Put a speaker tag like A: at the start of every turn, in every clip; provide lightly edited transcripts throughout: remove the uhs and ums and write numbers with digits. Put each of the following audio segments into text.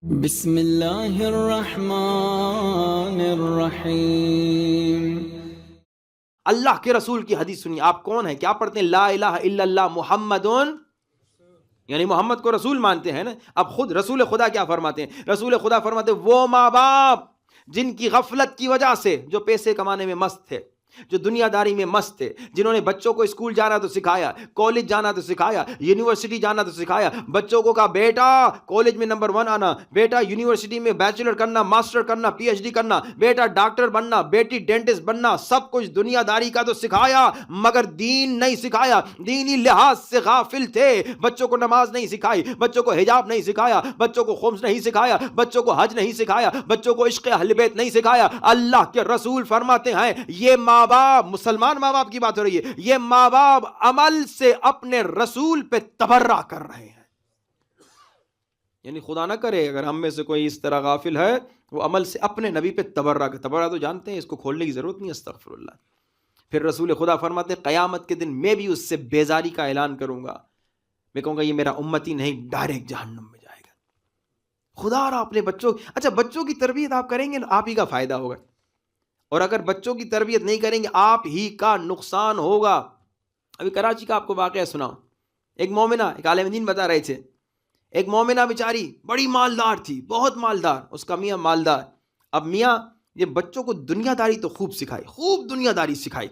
A: بسم اللہ الرحمن الرحیم۔
B: اللہ کے رسول کی حدیث سنیے. آپ کون ہیں؟ کیا پڑھتے ہیں؟ لا الہ الا اللہ محمد، یعنی محمد کو رسول مانتے ہیں نا. اب خود رسول خدا کیا فرماتے ہیں؟ رسول خدا فرماتے ہیں وہ ماں باپ جن کی غفلت کی وجہ سے، جو پیسے کمانے میں مست تھے، جو دنیا داری میں مست تھے، جنہوں نے بچوں کو اسکول جانا تو سکھایا، کالج جانا تو سکھایا، یونیورسٹی جانا تو سکھایا، بچوں کو کہا بیٹا کالج میں نمبر 1 آنا، بیٹا یونیورسٹی میں بیچلر کرنا، ماسٹر کرنا، پی ایچ ڈی کرنا، بیٹا ڈاکٹر بننا، بیٹی ڈینٹسٹ بننا، سب کچھ دنیا داری کا تو سکھایا، مگر دین نہیں سکھایا. دینی لحاظ سے غافل تھے. بچوں کو نماز نہیں سکھائی، بچوں کو حجاب نہیں سکھایا، بچوں کو خمس نہیں سکھایا، بچوں کو حج نہیں سکھایا، بچوں کو عشق اہل بیت نہیں سکھایا. اللہ کے رسول فرماتے ہیں یہ ماں باپ، مسلمان ماں باپ کی بات ہو رہی ہے، یہ ماں باپ عمل سے اپنے رسول پہ تبرہ کر رہے ہیں. یعنی خدا نہ کرے اگر ہم میں سے کوئی اس طرح غافل ہے، وہ عمل سے اپنے نبی پہ تبرہ تو جانتے ہیں، اس کو کھولنے کی ضرورت نہیں. استغفر اللہ. پھر رسول خدا فرماتے ہیں قیامت کے دن میں بھی اس سے بیزاری کا اعلان کروں گا. میں کہوں گا یہ میرا امتی نہیں، ڈائریکٹ جہنم میں جائے گا. خدا را اپنے بچوں، اچھا بچوں کی تربیت آپ کریں گے آپ ہی کا فائدہ ہوگا، اور اگر بچوں کی تربیت نہیں کریں گے آپ ہی کا نقصان ہوگا. ابھی کراچی کا آپ کو واقعہ سناؤں. ایک مومنہ، ایک عالم دین بتا رہے تھے، ایک مومنہ بیچاری بڑی مالدار تھی، بہت مالدار، اس کا میاں مالدار. اب میاں یہ بچوں کو دنیا داری تو خوب سکھائی، خوب دنیا داری سکھائی،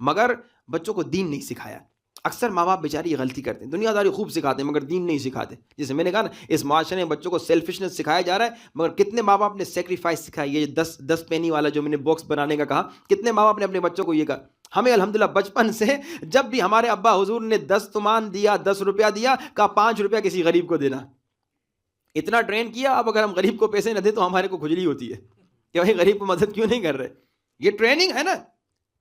B: مگر بچوں کو دین نہیں سکھایا. اکثر ماں باپ بیچاری یہ غلطی کرتے ہیں، دنیا داری خوب سکھاتے ہیں مگر دین نہیں سکھاتے. جیسے میں نے کہا نا، اس معاشرے میں بچوں کو سیلفشنس سکھایا جا رہا ہے، مگر کتنے ماں باپ نے سیکریفائس سکھائی. یہ 10 پینی والا جو میں نے باکس بنانے کا کہا، کتنے ماں باپ نے اپنے بچوں کو یہ کہا. ہمیں الحمدللہ بچپن سے جب بھی ہمارے ابا حضور نے 10 تومان دیا، 10 روپیہ دیا، کہا 5 روپیہ کسی غریب کو دینا. اتنا ٹرین کیا. اب اگر ہم غریب کو پیسے نہ دیں تو ہمارے کو کھجلی ہوتی ہے کہ بھائی غریب کو مدد کیوں نہیں کر رہے. یہ ٹریننگ ہے نا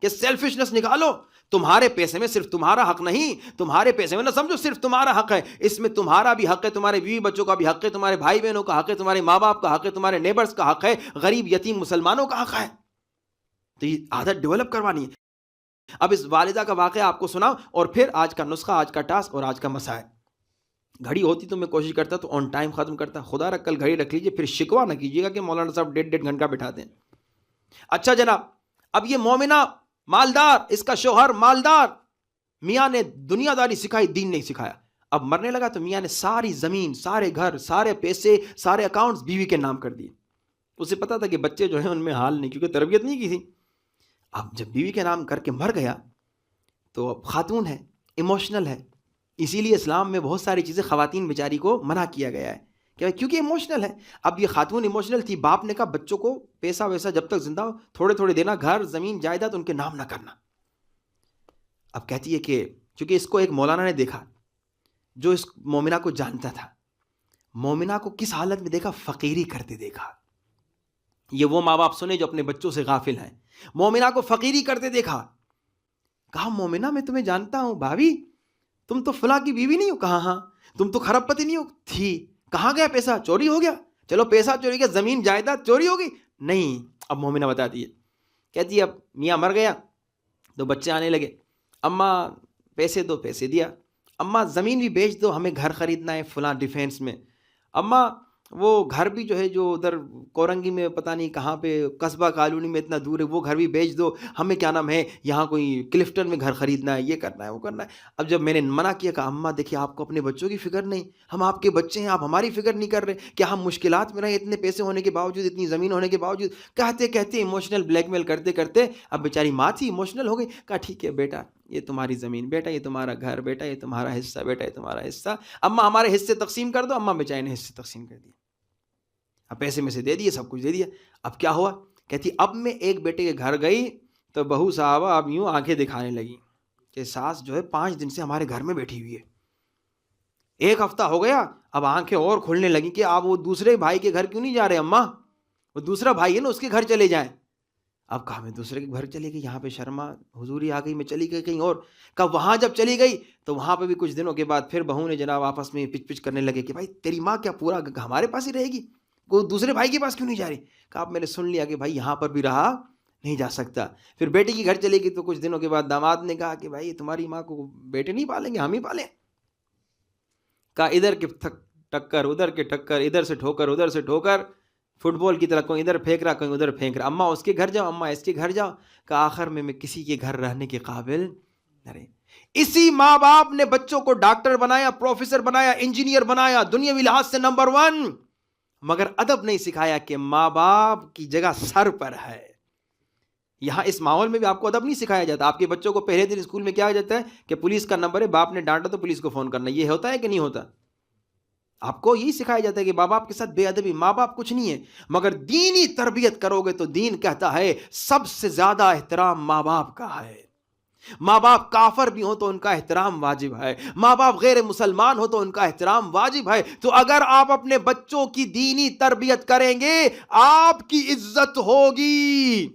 B: کہ سیلفشنس نکالو. تمہارے پیسے میں صرف تمہارا حق نہیں، تمہارے پیسے میں نہ سمجھو صرف تمہارا حق ہے، اس میں تمہارا بھی حق ہے، تمہارے بیوی بچوں کا بھی حق ہے، تمہارے بھائی بہنوں کا حق ہے، تمہارے ماں باپ کا حق ہے، تمہارے نیبرز کا حق ہے، غریب یتیم مسلمانوں کا حق ہے. تو یہ عادت ڈیولپ کروانی ہے. اب اس والدہ کا واقعہ آپ کو سناؤ، اور پھر آج کا نسخہ، آج کا ٹاسک اور آج کا مسائل. گھڑی ہوتی تو میں کوشش کرتا تو آن ٹائم ختم کرتا. خدا رکھ کل گھڑی رکھ لیجیے، پھر شکوا نہ کیجیے گا کہ مولانا صاحب 1.5 گھنٹہ بٹھاتے ہیں. اچھا جناب، اب یہ مومنہ مالدار، اس کا شوہر مالدار، میاں نے دنیا داری سکھائی، دین نہیں سکھایا. اب مرنے لگا تو میاں نے ساری زمین، سارے گھر، سارے پیسے، سارے اکاؤنٹس بیوی کے نام کر دیے. اسے پتا تھا کہ بچے جو ہیں ان میں حال نہیں، کیونکہ تربیت نہیں کی تھی. اب جب بیوی کے نام کر کے مر گیا تو اب خاتون ہے، ایموشنل ہے، اسی لیے اسلام میں بہت ساری چیزیں خواتین بیچاری کو منع کیا گیا ہے کیونکہ ایموشنل ہے. اب یہ خاتون ایموشنل تھی. باپ نے کہا بچوں کو پیسہ ویسا جب تک زندہ ہو تھوڑے تھوڑے دینا، گھر زمین جائیداد ان کے نام نہ کرنا. اب کہتی ہے کہ چونکہ اس کو ایک مولانا نے دیکھا جو اس مومنہ کو جانتا تھا. مومنہ کو کس حالت میں دیکھا؟ فقیری کرتے دیکھا. یہ وہ ماں باپ سنے جو اپنے بچوں سے غافل ہیں. مومنہ کو فقیری کرتے دیکھا. کہا مومنہ میں تمہیں جانتا ہوں بھابھی، تم تو فلاں کی بیوی نہیں ہو. کہا ہاں. تم تو خراب پتی نہیں ہو. تھی. کہاں گیا پیسہ؟ چوری ہو گیا. چلو پیسہ چوری گیا، زمین جائیداد چوری ہو گئی؟ نہیں. اب مومنہ بتاتی ہے، کہتی ہے اب میاں مر گیا تو بچے آنے لگے، اماں پیسے دو، پیسے دیا. اماں زمین بھی بیچ دو، ہمیں گھر خریدنا ہے فلاں ڈیفینس میں. اماں وہ گھر بھی جو ہے جو ادھر کورنگی میں پتہ نہیں کہاں پہ قصبہ کالونی میں اتنا دور ہے، وہ گھر بھی بیچ دو، ہمیں کیا نام ہے یہاں کوئی کلفٹن میں گھر خریدنا ہے، یہ کرنا ہے وہ کرنا ہے. اب جب میں نے منع کیا، کہا اماں دیکھیے آپ کو اپنے بچوں کی فکر نہیں، ہم آپ کے بچے ہیں، آپ ہماری فکر نہیں کر رہے. کیا ہم مشکلات میں رہے اتنے پیسے ہونے کے باوجود، اتنی زمین ہونے کے باوجود؟ کہتے کہتے ایموشنل بلیک میل کرتے کرتے اب بیچاری ماں تھی ایموشنل ہو گئی. کہا ٹھیک ہے بیٹا یہ تمہاری زمین، بیٹا یہ تمہارا گھر، بیٹا یہ تمہارا حصہ، بیٹا یہ تمہارا حصہ، اماں ہمارے حصے تقسیم کر دو. اماں بیچاری نے حصے تقسیم کر دیے، اب پیسے میں سے دے دیے، سب کچھ دے دیا. اب کیا ہوا؟ کہتی اب میں ایک بیٹے کے گھر گئی تو بہو صاحبہ اب یوں آنکھیں دکھانے لگی کہ ساس جو ہے 5 دن سے ہمارے گھر میں بیٹھی ہوئی ہے. 1 ہفتہ ہو گیا، اب آنکھیں اور کھلنے لگی کہ آپ وہ دوسرے بھائی کے گھر کیوں نہیں جا رہے اماں؟ وہ دوسرا بھائی ہے نا، اس کے گھر چلے جائیں. اب کہا میں دوسرے کے گھر چلی گئی، یہاں پہ شرما حضوری آ گئی، میں چلی گئی کہیں اور. کہا وہاں جب چلی گئی تو وہاں پہ بھی کچھ دنوں کے بعد پھر بہو نے جناب آپس میں پچ پچ کرنے لگے کہ بھائی تیری ماں کیا پورا ہمارے پاس ہی رہے گی، وہ دوسرے بھائی کے پاس کیوں نہیں جا رہی؟ کہا اب میں نے سن لیا کہ بھائی یہاں پر بھی رہا نہیں جا سکتا. پھر بیٹی کی گھر چلے گی تو کچھ دنوں کے بعد داماد نے کہا کہ بھائی تمہاری ماں کو بیٹے نہیں پالیں گے، ہم ہی پالیں. کہا ادھر کے ٹکر ادھر کے ٹکر، ادھر سے ٹھوکر ادھر سے ٹھوکر، فٹ بال کی طرح کوئی ادھر پھینک رہا کوئی ادھر پھینک رہا، اماں اس کے گھر جاؤ اماں اس کے گھر جاؤ، کہ آخر میں کسی کے گھر رہنے کے قابل نہ رہے۔ اسی ماں باپ نے بچوں کو ڈاکٹر بنایا، پروفیسر بنایا، انجینئر بنایا، دنیاوی لحاظ سے نمبر 1، مگر ادب نہیں سکھایا کہ ماں باپ کی جگہ سر پر ہے۔ یہاں اس ماحول میں بھی آپ کو ادب نہیں سکھایا جاتا۔ آپ کے بچوں کو پہلے دن اسکول میں کیا جاتا ہے کہ پولیس کا نمبر ہے، باپ نے ڈانٹا تو پولیس کو فون کرنا، یہ ہوتا ہے کہ نہیں ہوتا؟ آپ کو یہی سکھایا جاتا ہے کہ ماں باپ کے ساتھ بے ادبی، ماں باپ کچھ نہیں ہے، مگر دینی تربیت کرو گے تو دین کہتا ہے سب سے زیادہ احترام ماں باپ کا ہے۔ ماں باپ کافر بھی ہو تو ان کا احترام واجب ہے، ماں باپ غیر مسلمان ہو تو ان کا احترام واجب ہے۔ تو اگر آپ اپنے بچوں کی دینی تربیت کریں گے آپ کی عزت ہوگی،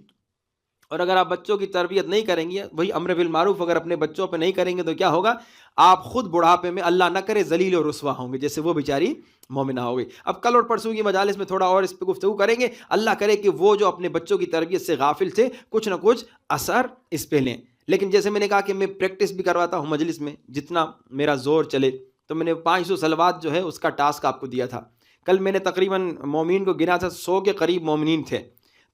B: اور اگر آپ بچوں کی تربیت نہیں کریں گے، وہی امر بالمعروف اگر اپنے بچوں پہ نہیں کریں گے تو کیا ہوگا؟ آپ خود بڑھاپے میں اللہ نہ کرے ذلیل و رسوا ہوں گے، جیسے وہ بیچاری مومنہ ہو گئی۔ اب کل اور پرسوں کی مجالس میں تھوڑا اور اس پہ گفتگو کریں گے، اللہ کرے کہ وہ جو اپنے بچوں کی تربیت سے غافل تھے کچھ نہ کچھ اثر اس پہ لیں۔ لیکن جیسے میں نے کہا کہ میں پریکٹس بھی کرواتا ہوں مجلس میں، جتنا میرا زور چلے، تو میں نے 500 صلوات جو ہے اس کا ٹاسک آپ کو دیا تھا۔ کل میں نے تقریباً مومنین کو گنا تھا، 100 کے قریب مومنین تھے،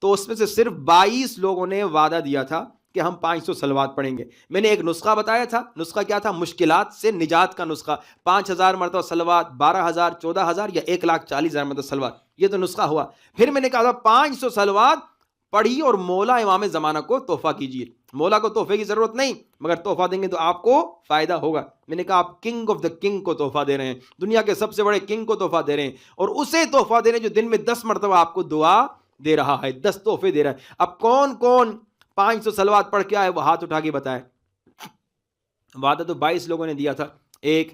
B: تو اس میں سے صرف 22 لوگوں نے وعدہ دیا تھا کہ ہم 500 صلوات پڑھیں گے۔ میں نے ایک نسخہ بتایا تھا، نسخہ کیا تھا؟ مشکلات سے نجات کا نسخہ، 5000 مرتبہ صلوات، 12000، 14000 یا 1,40,000 مرتبہ صلوات، یہ تو نسخہ ہوا۔ پھر میں نے کہا تھا 500 صلوات پڑھی اور مولا امام زمانہ کو تحفہ کیجیے۔ مولا کو تحفے کی ضرورت نہیں، مگر تحفہ دیں گے تو آپ کو فائدہ ہوگا۔ میں نے کہا آپ کنگ آف دا کنگ کو تحفہ دے رہے ہیں، دنیا کے سب سے بڑے کنگ کو تحفہ دے رہے ہیں، اور اسے تحفہ دے رہے ہیں جو دن میں 10 مرتبہ آپ کو دعا دے رہا ہے، 10 تحفے دے رہا ہے۔ اب کون کون 500 صلوات پڑھ کے آئے وہ ہاتھ اٹھا کے بتائے۔ وعدہ تو 22 لوگوں نے دیا تھا، 1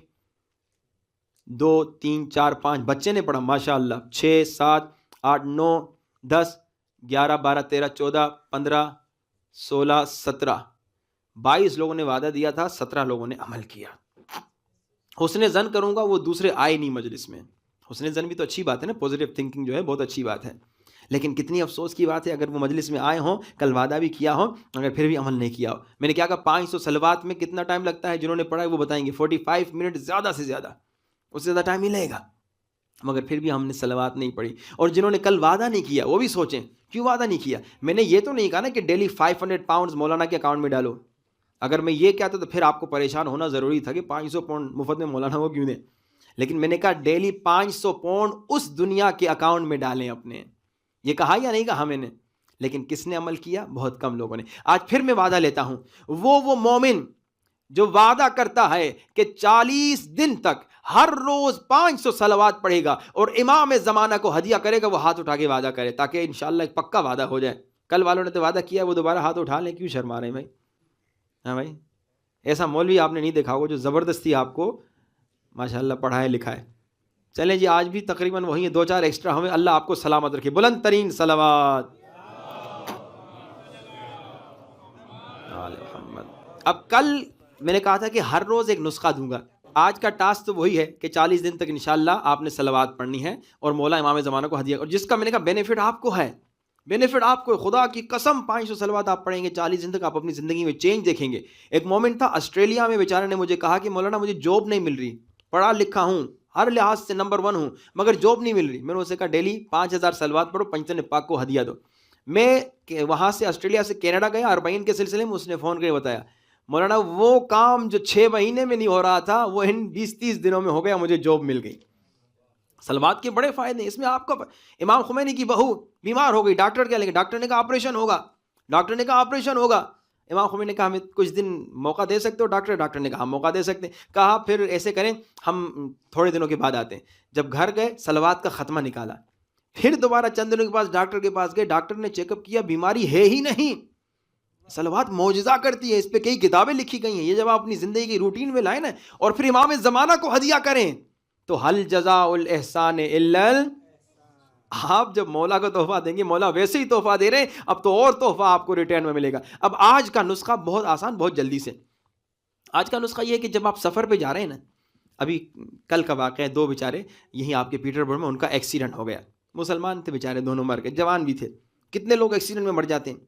B: 2 3 4 5 بچے نے پڑھا ماشاء اللہ، 6 7 8 9 10 11 12 13 14 15 16 17 22 لوگوں نے وعدہ دیا تھا، 17 لوگوں نے عمل کیا۔ حسن زن کروں گا وہ دوسرے آئے نہیں مجلس میں۔ حسن زن بھی تو اچھی بات ہے نا، پازیٹیو تھنکنگ جو ہے بہت اچھی بات ہے، لیکن کتنی افسوس کی بات ہے اگر وہ مجلس میں آئے ہوں، کل وعدہ بھی کیا ہو، مگر پھر بھی عمل نہیں کیا ہو۔ میں نے کیا کہا 500 صلوات میں کتنا ٹائم لگتا ہے؟ جنہوں نے پڑھا ہے وہ بتائیں گے 45 منٹ زیادہ سے زیادہ، اس سے زیادہ ٹائم ہی لگے گا، مگر پھر بھی ہم نے صلوات نہیں پڑھی۔ اور جنہوں نے کل وعدہ نہیں کیا وہ بھی سوچیں کیوں وعدہ نہیں کیا۔ میں نے یہ تو نہیں کہا نا کہ ڈیلی 500 پاؤنڈز مولانا کے اکاؤنٹ میں ڈالو، اگر میں یہ کہتا تو پھر آپ کو پریشان ہونا ضروری تھا کہ 500 پاؤنڈ مفت میں مولانا وہ کیوں دیں، لیکن میں نے کہا ڈیلی 500 پاؤنڈ اس دنیا کے اکاؤنٹ میں ڈالیں اپنے۔ یہ کہا یا نہیں کہا میں نے؟ لیکن کس نے عمل کیا؟ بہت کم لوگوں نے۔ آج پھر میں وعدہ لیتا ہوں، وہ مومن جو وعدہ کرتا ہے کہ 40 دن تک ہر روز 500 صلوات پڑھے گا اور امام زمانہ کو ہدیہ کرے گا، وہ ہاتھ اٹھا کے وعدہ کرے تاکہ انشاءاللہ ایک پکا وعدہ ہو جائے۔ کل والوں نے تو وعدہ کیا، وہ دوبارہ ہاتھ اٹھا لیں، کیوں شرما رہے ہیں بھائی؟ ہاں بھائی، ایسا مولوی آپ نے نہیں دیکھا ہوگا جو زبردستی آپ کو ماشاءاللہ پڑھائے لکھائے۔ چلیں جی، آج بھی تقریباً وہی ہے، 2-4 ایکسٹرا ہمیں، اللہ آپ کو سلامت رکھے۔ بلند ترین صلوات۔ اب کل میں نے کہا تھا کہ ہر روز ایک نسخہ دوں گا، آج کا ٹاسک تو وہی ہے کہ 40 دن تک انشاءاللہ آپ نے صلوات پڑھنی ہے اور مولا امام زمانہ کو ہدیہ، اور جس کا میں نے کہا بینیفٹ آپ کو ہے، بینیفٹ آپ کو، خدا کی قسم 500 صلوات آپ پڑھیں گے 40 دن تک، آپ اپنی زندگی میں چینج دیکھیں گے۔ ایک مومن تھا آسٹریلیا میں، بیچارے نے مجھے کہا کہ مولانا مجھے جاب نہیں مل رہی، پڑھا لکھا ہوں، ہر لحاظ سے نمبر 1 ہوں، مگر جاب نہیں مل رہی۔ میں نے اسے کہا ڈیلی 5000 صلوات پڑھو، پنجتن پاک کو ہدیہ دو۔ میں وہاں سے آسٹریلیا سے کینیڈا گیا، 40 کے سلسلے میں، اس نے فون کر کے بتایا مولانا وہ کام جو 6 مہینے میں نہیں ہو رہا تھا وہ ان 20-30 دنوں میں ہو گیا، مجھے جاب مل گئی۔ صلوات کے بڑے فائدے ہیں اس میں آپ کو۔ امام خمینی کی بہو بیمار ہو گئی، ڈاکٹر کیا لیں گے؟ ڈاکٹر نے کہا آپریشن ہوگا، ڈاکٹر نے کہا آپریشن ہوگا۔ امام خمینی نے کہا ہمیں کچھ دن موقع دے سکتے ہو ڈاکٹر نے کہا ہم موقع دے سکتے ہیں۔ کہا پھر ایسے کریں ہم تھوڑے دنوں کے بعد آتے ہیں۔ جب گھر گئے صلوات کا ختمہ نکالا، پھر دوبارہ چند دنوں کے پاس ڈاکٹر کے پاس گئے، ڈاکٹر نے چیک اپ کیا، بیماری ہے ہی نہیں۔ صلوات معجزہ کرتی ہے، اس پہ کئی کتابیں لکھی گئی ہیں، یہ جب آپ اپنی زندگی کی روٹین میں لائیں نا، اور پھر امام زمانہ کو ہدیہ کریں تو حل جزاء الاحسان الا آپ جب مولا کو تحفہ دیں گے، مولا ویسے ہی تحفہ دے رہے ہیں، اب تو اور تحفہ آپ کو ریٹرن میں ملے گا۔ اب آج کا نسخہ بہت آسان، بہت جلدی سے۔ آج کا نسخہ یہ ہے کہ جب آپ سفر پہ جا رہے ہیں نا، ابھی کل کا واقعہ ہے، 2 بیچارے یہیں آپ کے پیٹر برگ میں، ان کا ایکسیڈنٹ ہو گیا، مسلمان تھے بیچارے، دونوں مر گئے، جوان بھی تھے۔ کتنے لوگ ایکسیڈنٹ میں مر جاتے ہیں،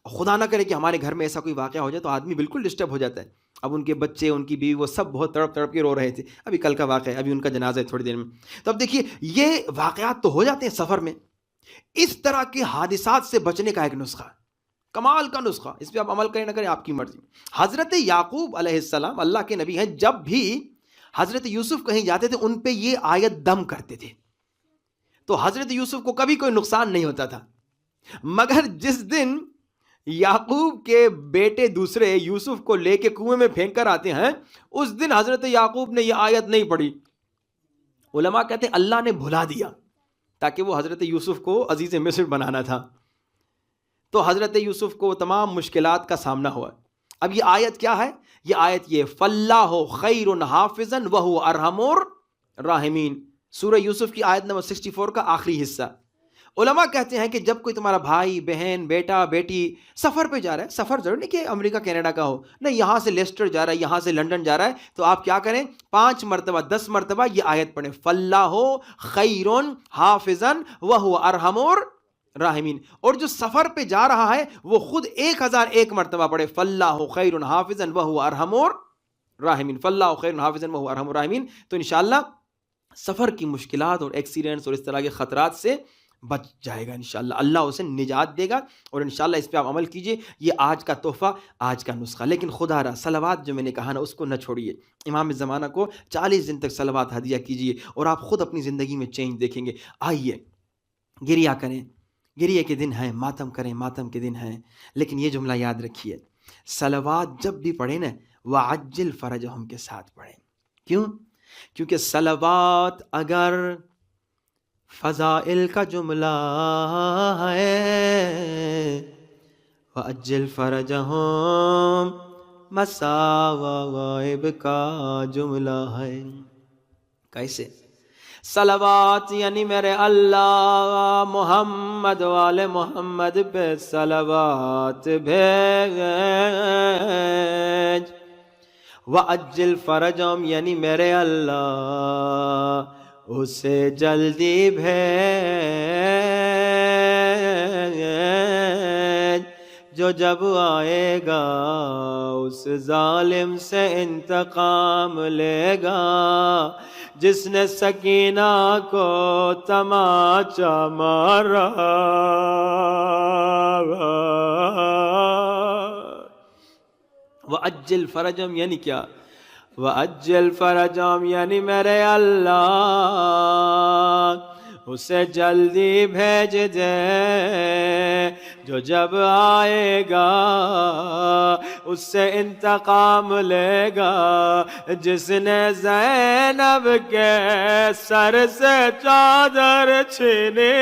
B: خدا نہ کرے کہ ہمارے گھر میں ایسا کوئی واقعہ ہو جائے تو آدمی بالکل ڈسٹرب ہو جاتا ہے۔ اب ان کے بچے، ان کی بیوی، وہ سب بہت تڑپ تڑپ کے رو رہے تھے. ابھی کل کا واقعہ ہے، ابھی ان کا جنازہ ہے تھوڑی دیر میں. تو اب دیکھیے یہ واقعات تو ہو جاتے ہیں سفر میں. اس طرح کے حادثات سے بچنے کا ایک نسخہ، کمال کا نسخہ، اس پہ آپ عمل کریں نہ کریں آپ کی مرضی. حضرت یعقوب علیہ السلام اللہ کے نبی ہیں، جب بھی حضرت یوسف کہیں جاتے تھے ان پہ یہ آیت دم کرتے تھے، تو حضرت یوسف کو کبھی کوئی نقصان نہیں ہوتا تھا. مگر جس دن یعقوب کے بیٹے دوسرے یوسف کو لے کے کنویں میں پھینک کر آتے ہیں، اس دن حضرت یعقوب نے یہ آیت نہیں پڑھی. علماء کہتے ہیں اللہ نے بھلا دیا تاکہ وہ حضرت یوسف کو عزیز مصر بنانا تھا. تو حضرت یوسف کو تمام مشکلات کا سامنا ہوا. اب یہ آیت کیا ہے؟ یہ آیت یہ فَاللَّهُ خَيْرٌ حَافِظًا وَهُوَ أَرْحَمُ الرَّاحِمِينَ، سورہ یوسف کی آیت نمبر 64 کا آخری حصہ. علماء کہتے ہیں کہ جب کوئی تمہارا بھائی، بہن، بیٹا، بیٹی سفر پہ جا رہا ہے، سفر ضرور نہیں کہ امریکہ کینیڈا کا ہو، نہیں، یہاں سے لیسٹر جا رہا ہے، یہاں سے لنڈن جا رہا ہے، تو آپ کیا کریں؟ 5 مرتبہ 10 مرتبہ یہ آیت پڑھیں، فَاللَّهُ خَيْرٌ حَافِظًا وَهُوَ أَرْحَمُ الرَّاحِمِينَ. اور جو سفر پہ جا رہا ہے وہ خود 1001 مرتبہ پڑھے فَاللَّهُ خَيْرٌ حَافِظًا وَهُوَ أَرْحَمُ الرَّاحِمِينَ، فَاللَّهُ خَيْرٌ حَافِظًا وَهُوَ أَرْحَمُ الرَّاحِمِينَ. تو انشاءاللہ سفر کی مشکلات اور ایکسیڈنٹس اور اس طرح کے خطرات سے بچ جائے گا انشاءاللہ، اللہ اسے نجات دے گا. اور انشاءاللہ اس پہ آپ عمل کیجئے. یہ آج کا تحفہ، آج کا نسخہ. لیکن خدا را صلوات جو میں نے کہا نا اس کو نہ چھوڑیے. امام زمانہ کو 40 دن تک صلوات ہدیہ کیجئے اور آپ خود اپنی زندگی میں چینج دیکھیں گے. آئیے گریہ کریں، گریہ کے دن ہیں، ماتم کریں، ماتم کے دن ہیں. لیکن یہ جملہ یاد رکھیے، صلوات جب بھی پڑھیں نا وعجل فرجہم کے ساتھ پڑھیں. کیوں؟ کیونکہ صلوات اگر فضائل کا جملہ ہے، وَأَجِّلْ فَرَجَهُمْ مَسَاوَائِب کا جملہ ہے. کیسے؟ صلوات یعنی میرے اللہ محمد والے محمد پہ صلوات بھیج. وَأَجِّلْ فَرَجَهُمْ یعنی میرے اللہ اسے جلدی بھیج جو جب آئے گا اس ظالم سے انتقام لے گا جس نے سکینہ کو تماچا مارا. وَأَجِّلْ فَرَجَهُمْ یعنی کیا؟ وَأَجِّلْ فَرَجَهُمْ یعنی میرے اللہ اسے جلدی بھیج دے جو جب آئے گا اس سے انتقام لے گا جس نے زینب کے سر سے چادر چھینی.